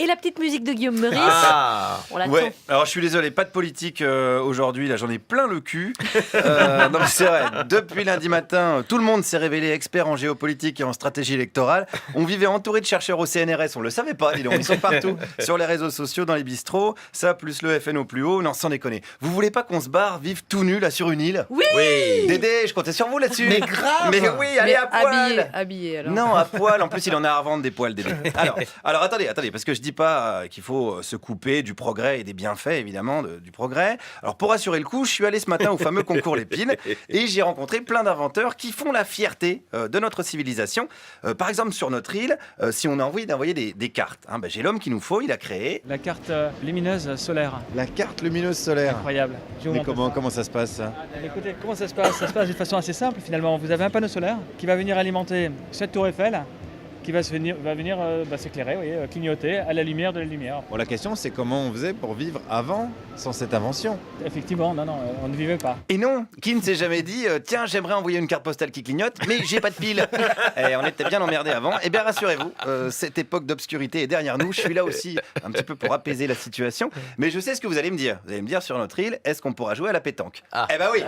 Et la petite musique de Guillaume Meurice, on l'attend. Ouais, alors je suis désolé, pas de politique aujourd'hui, là j'en ai plein le cul. Non mais c'est vrai, depuis lundi matin, tout le monde s'est révélé expert en géopolitique et en stratégie électorale. On vivait entouré de chercheurs au CNRS, on le savait pas, dis donc, ils sont partout, sur les réseaux sociaux, dans les bistrots, ça plus le FN au plus haut, non sans déconner. Vous voulez pas qu'on se barre, vive tout nu là sur une île? Oui. Dédé, je comptais sur vous là-dessus. Mais grave. Mais oui, allez à poil. Habillé alors. Non, à poil. En plus, il en a à revendre des poils, Dédé. Alors attendez, parce que je dis pas qu'il faut se couper du progrès et des bienfaits, évidemment, du progrès. Alors, pour assurer le coup, je suis allé ce matin au fameux concours Lépine et j'ai rencontré plein d'inventeurs qui font la fierté de notre civilisation. Par exemple, sur notre île, si on a envie d'envoyer des cartes, j'ai l'homme qu'il nous faut, il a créé... La carte lumineuse solaire. La carte lumineuse solaire. Incroyable. Mais comment ça se passe ça? Écoutez, comment ça se passe? Ça se passe d'une façon assez simple finalement. Vous avez un panneau solaire qui va venir alimenter cette tour Eiffel, qui va venir s'éclairer, clignoter à la lumière de la lumière. Bon, la question c'est comment on faisait pour vivre avant, sans cette invention? Effectivement, non, on ne vivait pas. Et non, qui ne s'est jamais dit tiens, j'aimerais envoyer une carte postale qui clignote, mais j'ai pas de pile. Et on était bien emmerdés avant. Eh bien, rassurez-vous, cette époque d'obscurité est derrière nous. Je suis là aussi un petit peu pour apaiser la situation. Mais je sais ce que vous allez me dire. Vous allez me dire sur notre île, est-ce qu'on pourra jouer à la pétanque? Eh ben oui,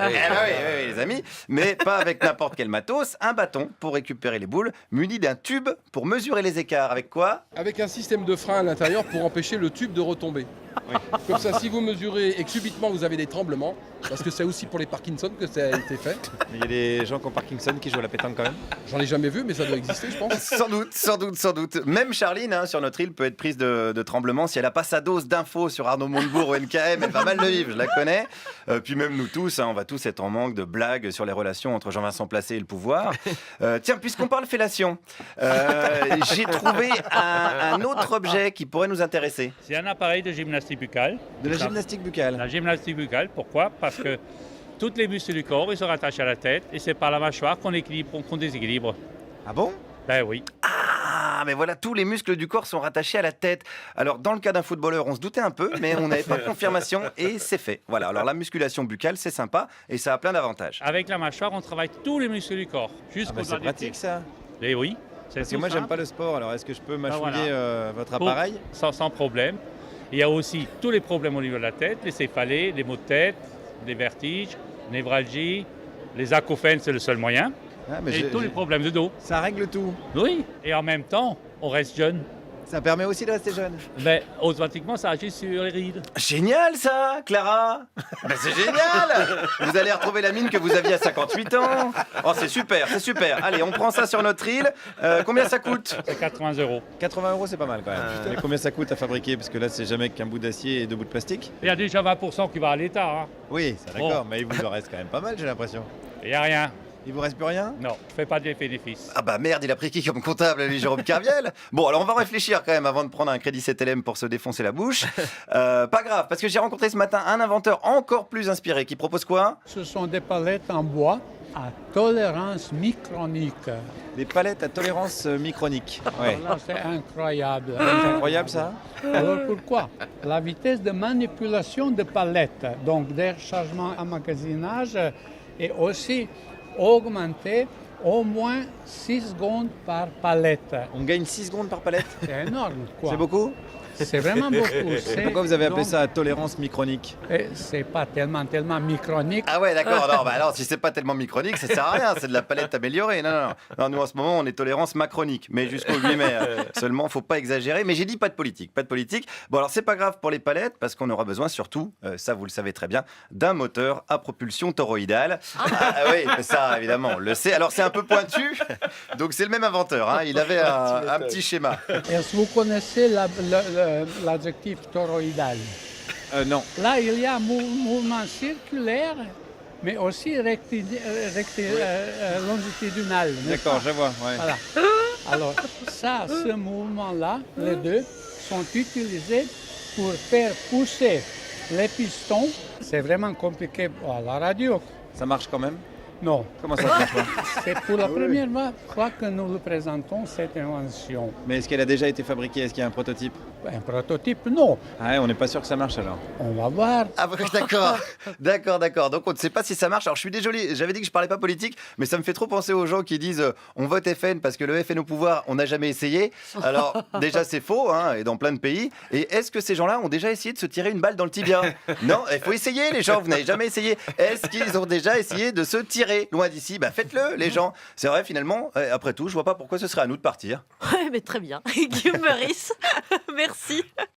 les amis, mais pas avec n'importe quel matos. Un bâton pour récupérer les boules, muni d'un tube pour mesurer les écarts. Avec quoi? Avec un système de frein à l'intérieur pour empêcher le tube de retomber. Oui. Comme ça, si vous mesurez et que subitement vous avez des tremblements, parce que c'est aussi pour les Parkinson que ça a été fait. Il y a des gens qui ont Parkinson qui jouent à la pétanque quand même? J'en ai jamais vu, mais ça doit exister, je pense. Sans doute. Même Charline, sur notre île, peut être prise de tremblements. Si elle n'a pas sa dose d'infos sur Arnaud Montebourg ou NKM, elle va mal le vivre, je la connais. Puis même nous tous, on va tous être en manque de blagues sur les relations entre Jean-Vincent Placé et le pouvoir. Tiens, puisqu'on parle fellation, j'ai trouvé un autre objet qui pourrait nous intéresser. C'est un appareil de gymnastique buccale. De la gymnastique buccale? La gymnastique buccale, pourquoi? Parce que toutes les muscles du corps, ils sont rattachés à la tête et c'est par la mâchoire qu'on déséquilibre. Ah bon? Ben oui. Ah, mais voilà, tous les muscles du corps sont rattachés à la tête. Alors, dans le cas d'un footballeur, on se doutait un peu, mais on n'avait pas de confirmation et c'est fait. Voilà, alors la musculation buccale, c'est sympa et ça a plein d'avantages. Avec la mâchoire, on travaille tous les muscles du corps, jusqu'au C'est pratique ça. Et oui. Parce que moi, j'aime pas le sport, alors est-ce que je peux mâchouiller votre appareil? Sans problème. Il y a aussi tous les problèmes au niveau de la tête, les céphalées, les maux de tête, les vertiges, névralgie, les acouphènes, c'est le seul moyen. Et tous les problèmes de dos. Ça règle tout. Oui, et en même temps, on reste jeune. Ça permet aussi de rester jeune. Mais automatiquement, ça agit sur les rides. Génial ça, Clara. C'est génial. Vous allez retrouver la mine que vous aviez à 58 ans. Oh, c'est super. Allez, on prend ça sur notre île. Combien ça coûte? C'est 80 €. 80 €, c'est pas mal quand même. Mais combien ça coûte à fabriquer? Parce que là, c'est jamais qu'un bout d'acier et deux bouts de plastique. Il y a déjà 20% qui va à l'État. Oui, c'est d'accord, mais il vous en reste quand même pas mal, j'ai l'impression. Il n'y a rien. Il vous reste plus rien? Non, je fais pas d'effet bénéfice. Ah bah merde, il a pris qui comme comptable, lui, Jérôme Kerviel? Bon, alors on va réfléchir quand même avant de prendre un crédit CTLM pour se défoncer la bouche. Pas grave, parce que j'ai rencontré ce matin un inventeur encore plus inspiré qui propose quoi? Ce sont des palettes en bois à tolérance micronique. Des palettes à tolérance micronique. Ouais. Alors, c'est incroyable. C'est incroyable ça? Alors pourquoi? La vitesse de manipulation de palettes, donc des chargements emmagasinage, est aussi augmentée au moins 6 secondes par palette. On gagne 6 secondes par palette? C'est énorme, quoi. C'est beaucoup? C'est vraiment beaucoup. Pourquoi vous avez appelé ça tolérance micronique? C'est pas tellement micronique. Ah ouais, d'accord. Alors, si c'est pas tellement micronique, ça sert à rien. C'est de la palette améliorée. Non, nous en ce moment, on est tolérance macronique, mais jusqu'au 8 mai seulement. Faut pas exagérer. Mais j'ai dit pas de politique. Bon, alors c'est pas grave pour les palettes parce qu'on aura besoin surtout, ça vous le savez très bien, d'un moteur à propulsion toroïdale. Oui, ça évidemment, on le sait. Alors c'est un peu pointu, donc c'est le même inventeur. Il avait un petit schéma. Est-ce que vous connaissez l'adjectif toroïdal? Non. Là, il y a un mouvement circulaire, mais aussi longitudinal. D'accord, je vois. Ouais. Voilà. Alors, ce mouvement-là, les deux, sont utilisés pour faire pousser les pistons. C'est vraiment compliqué à la radio. Ça marche quand même? Non. Comment ça marche pas? C'est pour la première fois que nous le présentons, cette invention. Mais est-ce qu'elle a déjà été fabriquée? Est-ce qu'il y a un prototype? Un prototype, non. Ah ouais, on n'est pas sûr que ça marche alors. On va voir. Ah bah, d'accord. Donc on ne sait pas si ça marche. Alors je suis désolé, j'avais dit que je parlais pas politique, mais ça me fait trop penser aux gens qui disent on vote FN parce que le FN au pouvoir, on n'a jamais essayé. Alors déjà c'est faux, hein, et dans plein de pays. Et est-ce que ces gens-là ont déjà essayé de se tirer une balle dans le tibia? Non, il faut essayer les gens, vous n'avez jamais essayé. Est-ce qu'ils ont déjà essayé de se tirer loin d'ici? Bah faites-le les gens. C'est vrai finalement, après tout, je vois pas pourquoi ce serait à nous de partir. Ouais, mais très bien. Guillaume Meurice, merci.